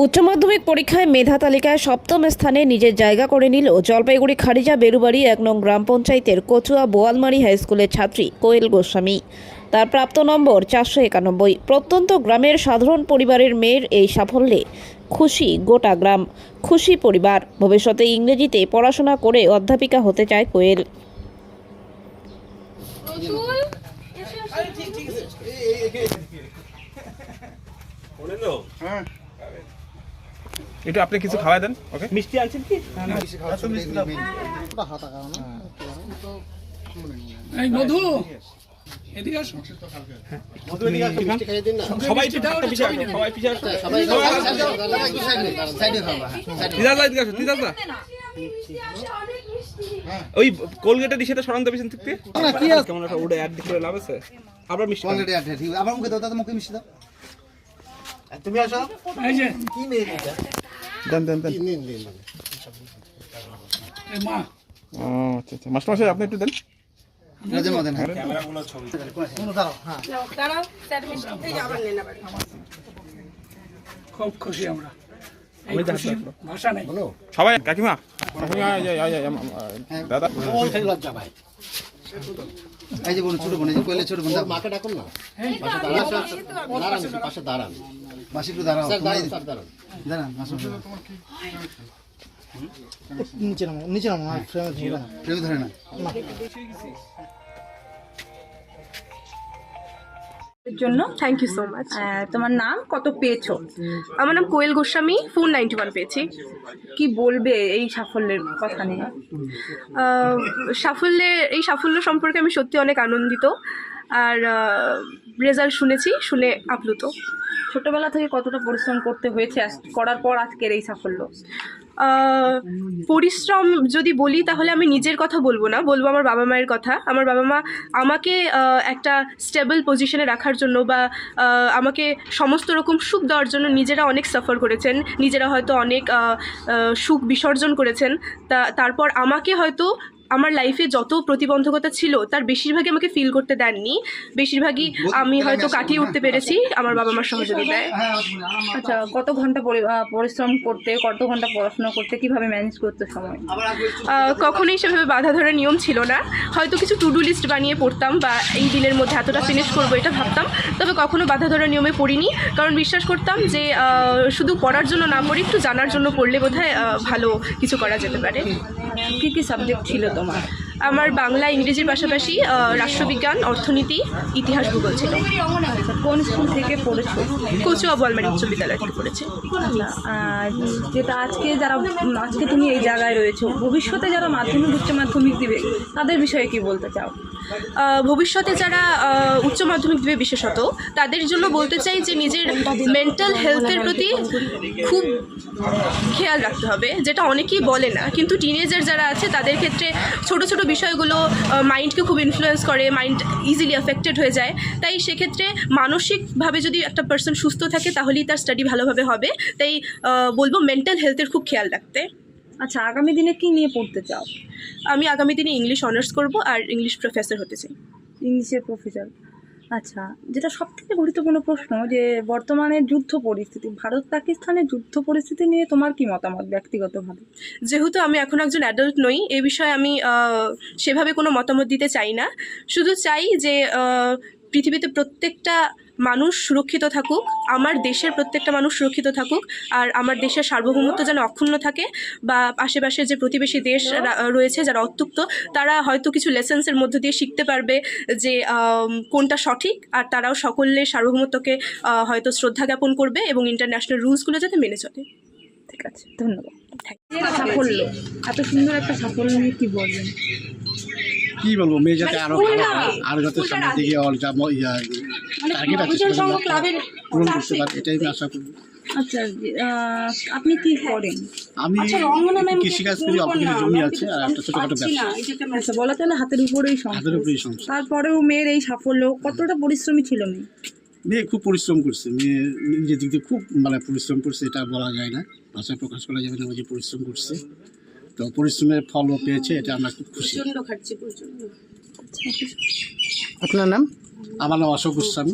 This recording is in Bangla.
উচ্চ মাধ্যমিক পরীক্ষায় মেধা তালিকায় সপ্তম স্থানে নিজের জায়গা করে নিল জলপাইগুড়ি খারিজা বেরুবাড়ি ১ নং গ্রাম পঞ্চায়েতের কচুয়া বোয়ালমারি হাই স্কুলের ছাত্রী কোয়েল গোস্বামী। তার প্রাপ্ত নম্বর 491। প্রত্যন্ত গ্রামের সাধারণ পরিবারের মেয়ের এই সাফল্যে খুশি গোটা গ্রাম, খুশি পরিবার। ভবিষ্যতে ইংরেজিতে পড়াশোনা করে অধ্যাপিকা হতে চায় কোয়েল। একটু আপনি কিছু খাওয়াই দেন। ওকে, মিষ্টি আনছেন কি? এই মধু এদিকে আসো। সবাই একটু একটা পিছে আসো, সবাই পিছে আসো, সবাই তিজাজ এদিকে আসো, তিজাজ না ওই কোলগেটে দিছে তো সরান দেবেন থেকে না কি আছে কেমন একটা উড়ে অ্যাড দিতে লাভ আছে। আবার মিষ্টি কোলগেটে অ্যাড ঠিক আবার মুখে দাও, দাদা মুখে মিষ্টি দাও। তুমি আসো। এই যে কি মেয়ে এটা? দেন দেন দেন। এই মা ও আচ্ছা আচ্ছা, মাস্টার মশাই আপনি একটু দেন। রাজা মদন ক্যামেরাগুলো ছবি কোনো দাও। হ্যাঁ দাঁড়াও স্যার মিষ্টি আবার নেন আবার। খুব খুশি আমরা। এই খুশি ভাষা নেই। সবাই কাকিমা কাকিমা দাদা লজ্জা ভাই। এই যে বোন, ছোট বোন, এই যে কোয়েলের ছোট বোন, মাকে ডাকুন না। পাশে দাঁড়ান, মাসি একটু দাঁড়াও, দাঁড়ান মাসি নিচে নামো, নিচে নামো, ফ্রেমে ধরে না। জন্য থ্যাংক ইউ সো মাচ। তোমার নাম কত পেয়েছো? আমার নাম কোয়েল গোস্বামী, 491 পেয়েছি। কি বলবে এই সাফল্যের কথা নিয়ে? এই সাফল্য সম্পর্কে আমি সত্যি অনেক আনন্দিত, আর রেজাল্ট শুনে আপ্লুত। ছোটবেলা থেকে কতটা পরিশ্রম করতে হয়েছে করার পর আজকের এই সাফল্য? পরিশ্রম যদি বলি তাহলে আমি নিজের কথা বলবো না, বলবো আমার বাবা মায়ের কথা। আমার বাবা মা আমাকে একটা স্টেবল পজিশনে রাখার জন্য বা আমাকে সমস্ত রকম সুখ দেওয়ার জন্য নিজেরা অনেক সাফার করেছেন, নিজেরা হয়তো অনেক সুখ বিসর্জন করেছেন। তারপর আমাকে হয়তো আমার লাইফে যত প্রতিবন্ধকতা ছিল তার বেশিরভাগই আমাকে ফিল করতে দেননি, বেশিরভাগই আমি হয়তো কাটিয়ে উঠতে পেরেছি আমার বাবা মার সহযোগিতায়। আচ্ছা, কত ঘন্টা পরিশ্রম করতে, কত ঘন্টা পড়াশোনা করতে, কিভাবে ম্যানেজ করতে সময়? কখনোই সেভাবে বাধা ধরার নিয়ম ছিল না। হয়তো কিছু টু ডু লিস্ট বানিয়ে পড়তাম বা এই দিনের মধ্যে এতটা ফিনিশ করবো এটা ভাবতাম, তবে কখনো বাধা ধরার নিয়মে পড়িনি, কারণ বিশ্বাস করতাম যে শুধু পড়ার জন্য না পড়ি, একটু জানার জন্য পড়লে বোধহয় ভালো কিছু করা যেতে পারে। কী কী সাবজেক্ট ছিল তোমার? আমার বাংলা ইংরেজির পাশাপাশি রাষ্ট্রবিজ্ঞান, অর্থনীতি, ইতিহাস, ভূগোল ছিল। কোন স্কুল থেকে পড়েছো? কচুয়া বোয়ালমারি উচ্চ বিদ্যালয় থেকে পড়েছি। আর যেটা আজকে তুমি এই জায়গায় রয়েছো, ভবিষ্যতে যারা মাধ্যমিক উচ্চ মাধ্যমিক দিবে তাদের বিষয়ে কি বলতে চাও? ভবিষ্যতে যারা উচ্চ মাধ্যমিক দিবে বিশেষত, তাদের জন্য বলতে চাই যে নিজের মেন্টাল হেলথের প্রতি খুব খেয়াল রাখতে হবে, যেটা অনেকেই বলে না, কিন্তু টিনেজার যারা আছে তাদের ক্ষেত্রে ছোট ছোট বিষয়গুলো মাইন্ডকে খুব ইনফ্লুয়েন্স করে, মাইন্ড ইজিলি অ্যাফেক্টেড হয়ে যায়। তাই সেক্ষেত্রে মানসিকভাবে যদি একটা পার্সন সুস্থ থাকে তাহলেই তার স্টাডি ভালোভাবে হবে। তাই বলবো মেন্টাল হেলথের খুব খেয়াল রাখতে। আচ্ছা, আগামী দিনে কি নিয়ে পড়তে চাও? আমি আগামী দিনে ইংলিশ অনার্স করব আর ইংলিশ প্রফেসর হতে চাই। ইংলিশের প্রফেসর। আচ্ছা, যেটা সবথেকে গুরুত্বপূর্ণ প্রশ্ন, যে বর্তমানে যুদ্ধ পরিস্থিতি, ভারত পাকিস্তানের যুদ্ধ পরিস্থিতি নিয়ে তোমার কি মতামত ব্যক্তিগতভাবে? যেহেতু আমি এখন একজন অ্যাডাল্ট নই, এই বিষয়ে আমি সেভাবে কোনো মতামত দিতে চাই না। শুধু চাই যে পৃথিবীতে প্রত্যেকটা মানুষ সুরক্ষিত থাকুক, আমার দেশের প্রত্যেকটা মানুষ সুরক্ষিত থাকুক, আর আমার দেশের সার্বভৌমত্ব যেন অক্ষুণ্ণ থাকে, বা আশেপাশে যে প্রতিবেশী দেশ রয়েছে যারা অত্যুক্ত, তারা হয়তো কিছু লেসেন্সের মধ্য দিয়ে শিখতে পারবে যে কোনটা সঠিক, আর তারাও সকলের সার্বভৌমত্বকে হয়তো শ্রদ্ধা জ্ঞাপন করবে এবং ইন্টারন্যাশনাল রুলসগুলো যাতে মেনে চলে। ঠিক আছে, ধন্যবাদ। সাফল্য, এত সুন্দর একটা সাফল্য নিয়ে কি বলবেন? কি বলবো, মেয়ে যাতে আরো যাতে সামনের দিকে টার্গেট আছে পূরণ করতে পারে, এটাই আমি আশা করি। আচ্ছা, আপনি কি করেন? আমি কৃষিকাজ করি, অল্প কিছু জমি আছে আর একটা ছোটখাটো ব্যবসা। আচ্ছা, বলা চলে হাতের উপরেই সংসার। তারপরেও মেয়ের এই সাফল্য, কতটা পরিশ্রমী ছিল মেয়ে খুব পরিশ্রম করছে, মেয়ে নিজের দিক দিয়ে খুব পরিশ্রম করছে, এটা বলা যায় না, ভাষায় প্রকাশ করা যাবে না। যে পরিশ্রম করছে, তো পরিশ্রমের ফলও পেয়েছে, এটা আমরা খুব খুশি। আপনার নাম? আমার নাম অশোক গোস্বামী।